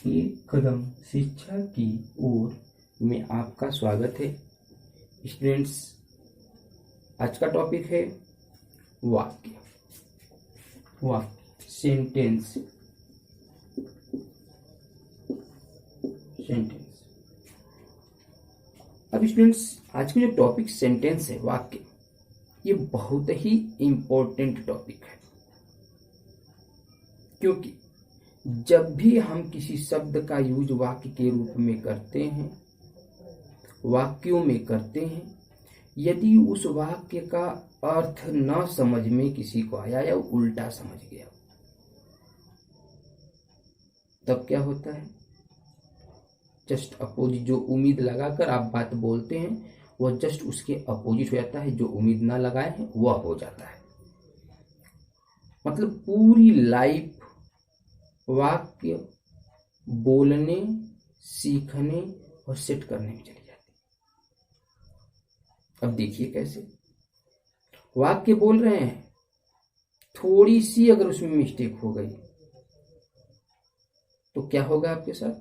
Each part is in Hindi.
एक कदम शिक्षा की ओर में आपका स्वागत है। स्टूडेंट्स, आज का टॉपिक है वाक्य सेंटेंस। अब स्टूडेंट्स, आज का जो टॉपिक सेंटेंस है, वाक्य, ये बहुत ही इंपॉर्टेंट टॉपिक है, क्योंकि जब भी हम किसी शब्द का यूज वाक्य के रूप में करते हैं, वाक्यों में करते हैं, यदि उस वाक्य का अर्थ न समझ में किसी को आया या उल्टा समझ गया, तब क्या होता है? जस्ट अपोजिट, जो उम्मीद लगाकर आप बात बोलते हैं वह जस्ट उसके अपोजिट हो जाता है। जो उम्मीद ना लगाए हैं वह हो जाता है। मतलब पूरी लाइफ वाक्य बोलने, सीखने और सेट करने में चली जाती। अब देखिए कैसे वाक्य बोल रहे हैं, थोड़ी सी अगर उसमें मिस्टेक हो गई तो क्या होगा आपके साथ?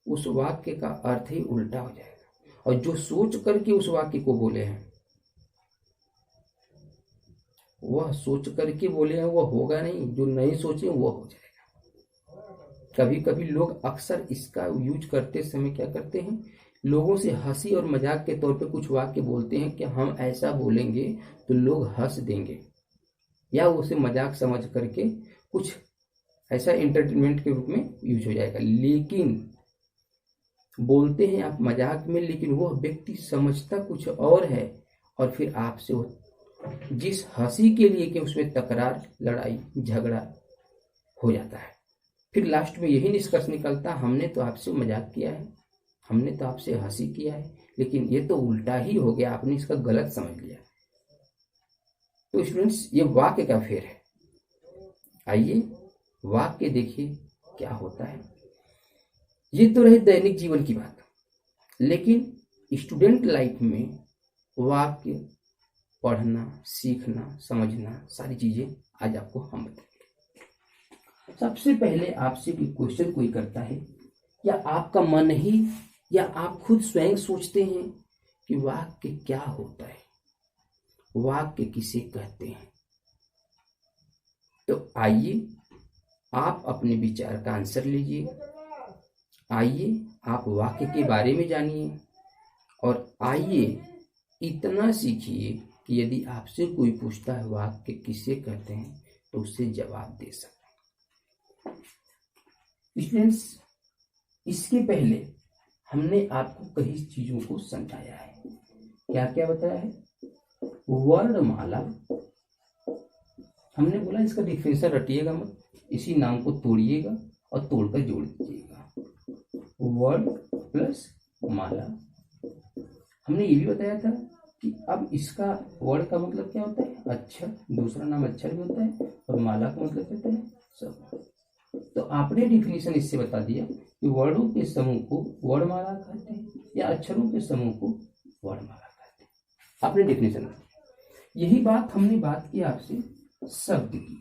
उस वाक्य का अर्थ ही उल्टा हो जाएगा। और जो सोच करके उस वाक्य को बोले हैं, वह सोच करके बोले हैं वह होगा नहीं, जो नहीं सोचे वह हो जाएगा। कभी कभी लोग अक्सर इसका यूज करते समय क्या करते हैं, लोगों से हंसी और मजाक के तौर पे कुछ वाक्य बोलते हैं कि हम ऐसा बोलेंगे तो लोग हंस देंगे, या उसे मजाक समझ करके कुछ ऐसा एंटरटेनमेंट के रूप में यूज हो जाएगा। लेकिन बोलते हैं आप मजाक में, लेकिन वह व्यक्ति समझता कुछ और है, और फिर आपसे जिस हंसी के लिए कि उसमें तकरार, लड़ाई, झगड़ा हो जाता है, फिर लास्ट में यही निष्कर्ष निकलता, हमने तो आपसे मजाक किया है, हमने तो आपसे हंसी किया है, लेकिन ये तो उल्टा ही हो गया, आपने इसका गलत समझ लिया। तो स्टूडेंट्स, ये वाक्य का फेर है। आइए वाक्य देखिए क्या होता है। ये तो रही दैनिक जीवन की बात, लेकिन स्टूडेंट लाइफ में वाक्य पढ़ना, सीखना, समझना, सारी चीजें आज आपको हम बताएंगे। सबसे पहले आपसे कोई क्वेश्चन कोई करता है, या आपका मन ही, या आप खुद स्वयं सोचते हैं कि वाक्य क्या होता है, वाक्य किसे कहते हैं? तो आइए आप अपने विचार का आंसर लीजिए। आइए आप वाक्य के बारे में जानिए, और आइए इतना सीखिए कि यदि आपसे कोई पूछता है वाक्य किसे कहते हैं, तो उससे जवाब दे सकें। स्टूडेंट्स, इसके पहले हमने आपको कई चीजों को समझाया है। क्या क्या बताया है? वर्णमाला, हमने बोला इसका डिफिनेशन रटिएगा मत, इसी नाम को तोड़िएगा और तोड़कर जोड़ दीजिएगा। वर्ड प्लस माला। हमने ये भी बताया था कि अब इसका वर्ड का मतलब क्या होता है? अक्षर। दूसरा नाम अक्षर भी होता है, और माला का मतलब क्या होता है? शब्द। तो आपने डिफिनेशन इससे बता दिया कि वर्डों के समूह को वर्णमाला कहते हैं, या अक्षरों के समूह को वर्णमाला कहते हैं। आपने डिफिनेशन बता दिया। यही बात हमने बात की आपसे शब्द की।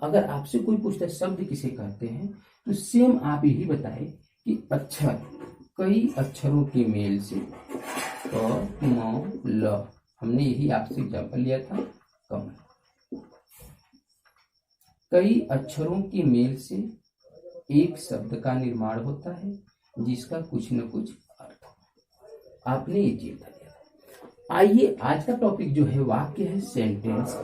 अगर आपसे कोई पूछता है शब्द किसे कहते हैं, तो सेम आप यही बताए कि अक्षर, कई अक्षरों के मेल से, क, म, ल। हमने यही आपसे एग्जाम्पल लिया था, कमल। कई अक्षरों के मेल से एक शब्द का निर्माण होता है, जिसका कुछ न कुछ अर्थ हो। आपने ये चीज बता दिया। आइए आज का टॉपिक जो है वाक्य है, सेंटेंस,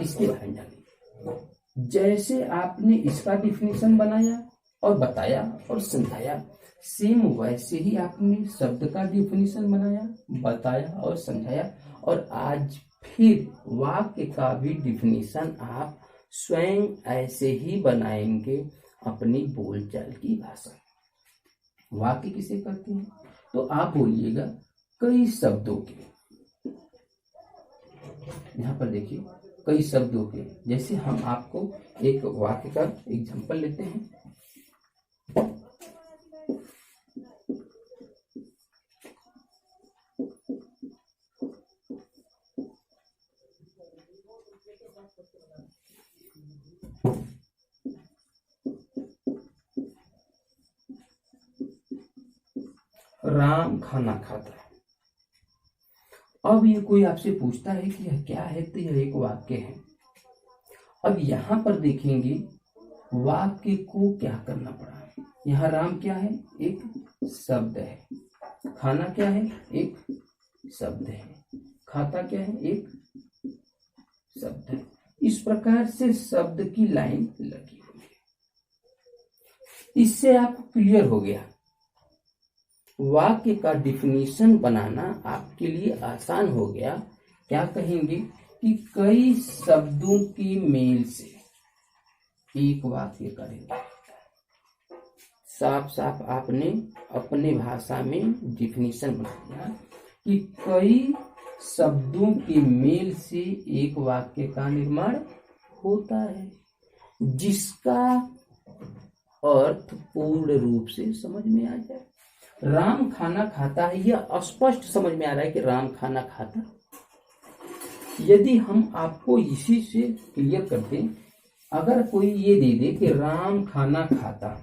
इसके बारे में जानिए। जैसे आपने इसका डिफिनेशन बनाया और बताया और समझाया, सेम वैसे ही आपने शब्द का डिफिनेशन बनाया, बताया और समझाया, और आज फिर वाक्य का भी डिफिनेशन आप स्वयं ऐसे ही बनाएंगे अपनी बोलचाल की भाषा। वाक्य किसे कहते हैं? तो आप बोलिएगा कई शब्दों के। यहां पर देखिए कई शब्दों के। जैसे हम आपको एक वाक्य का एग्जांपल लेते हैं। राम खाना खाता है। अब ये कोई आपसे पूछता है कि यह क्या है, तो यह एक वाक्य है। अब यहां पर देखेंगे वाक्य को क्या करना पड़ा। यहाँ राम क्या है, एक शब्द है। खाना क्या है, एक शब्द है। खाता क्या है, एक शब्द है। इस प्रकार से शब्द की लाइन लगी हुई है। इससे आपको क्लियर हो गया, वाक्य का डिफिनीशन बनाना आपके लिए आसान हो गया। क्या कहेंगे कि कई शब्दों की मेल से एक वाक्य का निर्माण होता है। साफ साफ आपने अपने भाषा में डिफिनीशन बना दिया कि कई शब्दों के मेल से एक वाक्य का निर्माण होता है, जिसका अर्थ पूर्ण रूप से समझ में आ जाए। राम खाना खाता है, यह स्पष्ट समझ में आ रहा है कि राम खाना खाता। यदि हम आपको इसी से क्लियर कर दें, अगर कोई ये दे दे कि राम खाना खाता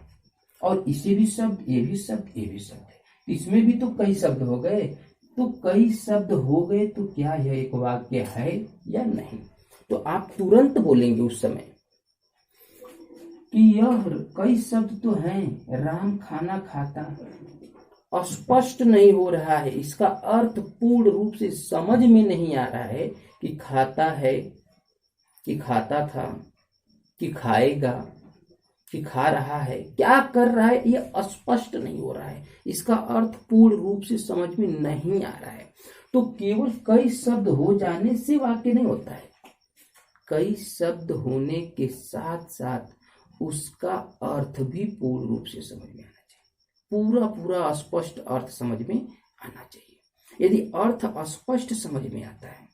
और इसे भी शब्द, ये भी शब्द, ये भी शब्द है, इसमें भी तो कई शब्द हो गए। तो कई शब्द हो गए तो क्या यह एक वाक्य है या नहीं? तो आप तुरंत बोलेंगे उस समय कि यह कई शब्द तो हैं, राम खाना खाता। स्पष्ट नहीं हो रहा है, इसका अर्थ पूर्ण रूप से समझ में नहीं आ रहा है कि खाता है, कि खाता था, कि खाएगा, कि खा रहा है, क्या कर रहा है, यह स्पष्ट नहीं हो रहा है। इसका अर्थ पूर्ण रूप से समझ में नहीं आ रहा है। तो केवल कई शब्द हो जाने से वाक्य नहीं होता है। कई शब्द होने के साथ साथ उसका अर्थ भी पूर्ण रूप से समझ में आना चाहिए। पूरा पूरा स्पष्ट अर्थ समझ में आना चाहिए। यदि अर्थ अस्पष्ट समझ में आता है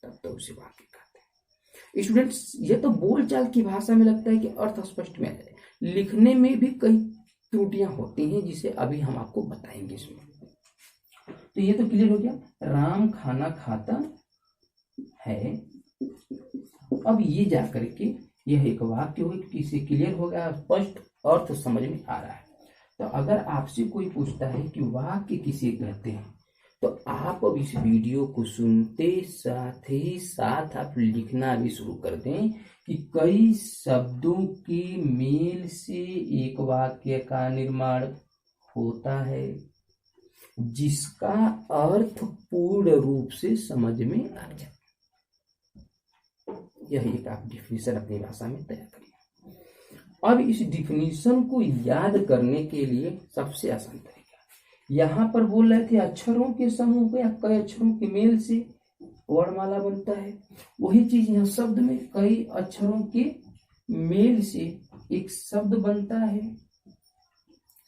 तब तो उसे वाक्य कहते हैं। स्टूडेंट्स, ये तो बोलचाल की भाषा में लगता है कि अर्थ स्पष्ट में आ जाए, लिखने में भी कई त्रुटियां होती हैं, जिसे अभी हम आपको बताएंगे इसमें। तो ये तो क्लियर हो गया, राम खाना खाता है। अब ये जाकर के यह एक वाक्य हो, किसे क्लियर हो गया, स्पष्ट अर्थ समझ में आ रहा है। तो अगर आपसे कोई पूछता है कि वाक्य किसे कहते हैं, तो आप अब इस वीडियो को सुनते साथ ही साथ आप लिखना भी शुरू कर दें कि कई शब्दों की मेल से एक वाक्य का निर्माण होता है, जिसका अर्थ पूर्ण रूप से समझ में आ जाए। यह एक आप डिफिनीशन अपनी भाषा में तैयार करिए। अब इस डिफिनीशन को याद करने के लिए सबसे आसान तरीका, यहाँ पर बोल रहे थे अक्षरों के समूह को या कई अक्षरों के मेल से वर्णमाला बनता है। वही चीज यहाँ शब्द में कई अक्षरों के मेल से एक शब्द बनता है,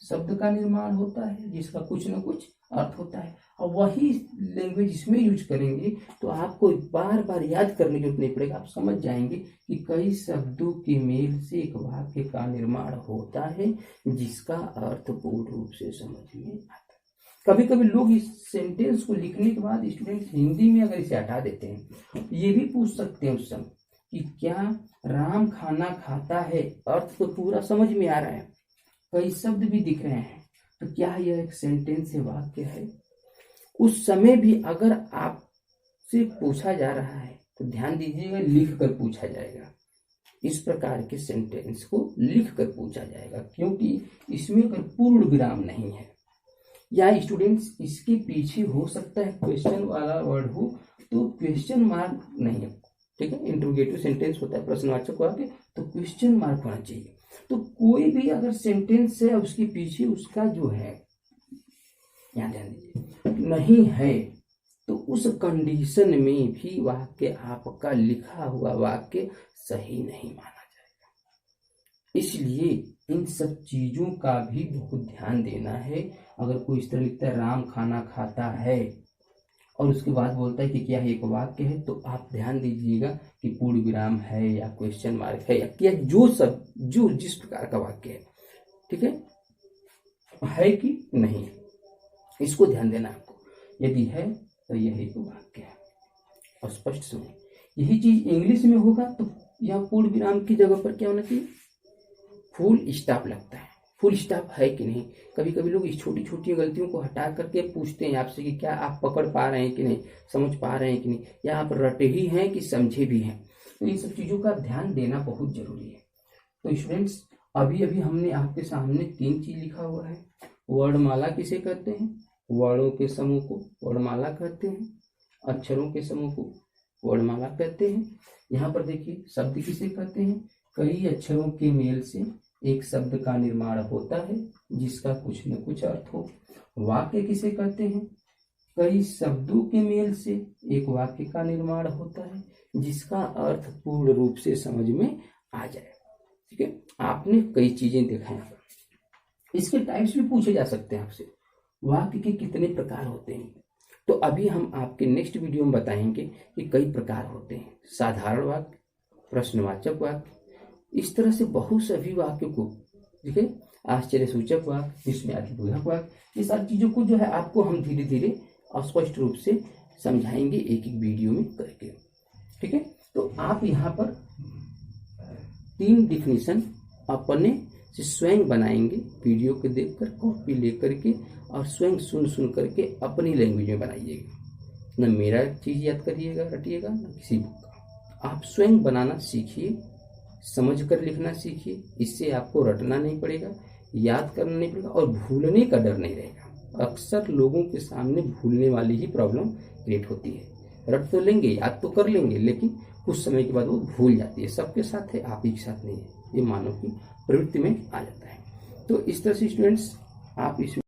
शब्द का निर्माण होता है, जिसका कुछ न कुछ अर्थ होता है। और वही लैंग्वेज इसमें यूज करेंगे तो आपको बार बार याद करने की जरूरत नहीं पड़ेगा। आप समझ जाएंगे कि कई शब्दों के मेल से एक वाक्य का निर्माण होता है, जिसका अर्थ पूर्ण रूप से समझ में आता है। कभी कभी लोग इस सेंटेंस को लिखने के बाद स्टूडेंट्स हिंदी में अगर इसे हटा देते हैं, ये भी पूछ सकते हैं उस समय कि क्या राम खाना खाता है, अर्थ तो पूरा समझ में आ रहा है, कई शब्द भी दिख रहे हैं, तो क्या यह एक सेंटेंस है, वाक्य है? उस समय भी अगर आपसे पूछा जा रहा है तो ध्यान दीजिएगा, लिख कर पूछा जाएगा। इस प्रकार के सेंटेंस को लिख कर पूछा जाएगा, क्योंकि इसमें अगर पूर्ण विराम नहीं है या स्टूडेंट्स इसके पीछे हो सकता है क्वेश्चन वाला वर्ड हो, तो क्वेश्चन मार्क नहीं है, ठीक है। इंटरोगेटिव सेंटेंस होता है प्रश्नवाचक को आगे, तो क्वेश्चन मार्क होना चाहिए। तो कोई भी अगर सेंटेंस है उसके पीछे उसका जो है, यहाँ ध्यान दीजिए, नहीं है, तो उस कंडीशन में भी वाक्य, आपका लिखा हुआ वाक्य सही नहीं माना जाएगा। इसलिए इन सब चीजों का भी बहुत ध्यान देना है। अगर कोई इस तरह लिखता है राम खाना खाता है और उसके बाद बोलता है कि क्या एक वाक्य है, तो आप ध्यान दीजिएगा कि पूर्ण विराम है या क्वेश्चन मार्क है या जो जिस प्रकार का वाक्य है, ठीक है कि नहीं, इसको ध्यान देना आपको। यदि है तो यह एक वाक्य है और स्पष्ट सुने। यही चीज इंग्लिश में होगा तो यहाँ पूर्ण विराम की जगह पर क्या होना चाहिए, फुल स्टॉप लगता है। फुल स्टॉप है कि नहीं। कभी कभी लोग इस छोटी छोटी गलतियों को हटा करके पूछते हैं आपसे कि क्या आप पकड़ पा रहे हैं कि नहीं, समझ पा रहे हैं कि नहीं, या आप रटे ही हैं कि समझे भी हैं। तो इन सब चीज़ों का ध्यान देना बहुत जरूरी है। तो स्टूडेंट्स, अभी अभी हमने आपके सामने 3 चीज लिखा हुआ है। वर्णमाला किसे कहते हैं? वर्णों के समूह को वर्णमाला कहते हैं। अक्षरों के समूह को वर्णमाला कहते हैं। यहाँ पर देखिए, शब्द किसे कहते हैं? कई अक्षरों के मेल से एक शब्द का निर्माण होता है जिसका कुछ न कुछ अर्थ हो। वाक्य किसे कहते हैं? कई शब्दों के मेल से एक वाक्य का निर्माण होता है जिसका अर्थ पूर्ण रूप से समझ में आ जाए। ठीक है, आपने कई चीजें देखा है। इसके टाइप्स भी पूछे जा सकते हैं आपसे, वाक्य के कितने प्रकार होते हैं। तो अभी हम आपके नेक्स्ट वीडियो में बताएंगे कि कई प्रकार होते हैं। साधारण वाक्य, प्रश्नवाचक वाक्य, इस तरह से बहुत सभी वाक्य को, ठीक है, आश्चर्यसूचक वाक्य, इसमें अतिबोधक वाक्य, ये सारी चीजों को जो है आपको हम धीरे धीरे स्पष्ट रूप से समझाएंगे एक एक वीडियो में करके। ठीक है, तो आप यहाँ पर 3 डिफिनीशन अपने से स्वयं बनाएंगे, वीडियो को देखकर कॉपी लेकर के, और स्वयं सुन करके अपनी लैंग्वेज में बनाइएगा। न मेरा चीज याद करिएगा रटिएगा, न किसी बुक का। आप स्वयं बनाना सीखिए, समझ कर लिखना सीखिए। इससे आपको रटना नहीं पड़ेगा, याद करना नहीं पड़ेगा, और भूलने का डर नहीं रहेगा। अक्सर लोगों के सामने भूलने वाली ही प्रॉब्लम क्रिएट होती है। रट तो लेंगे, याद तो कर लेंगे, लेकिन कुछ समय के बाद वो भूल जाती है। सबके साथ है, आप ही के साथ नहीं है। ये मानव की प्रवृत्ति में आ जाता है। तो इस तरह से स्टूडेंट्स, आप इस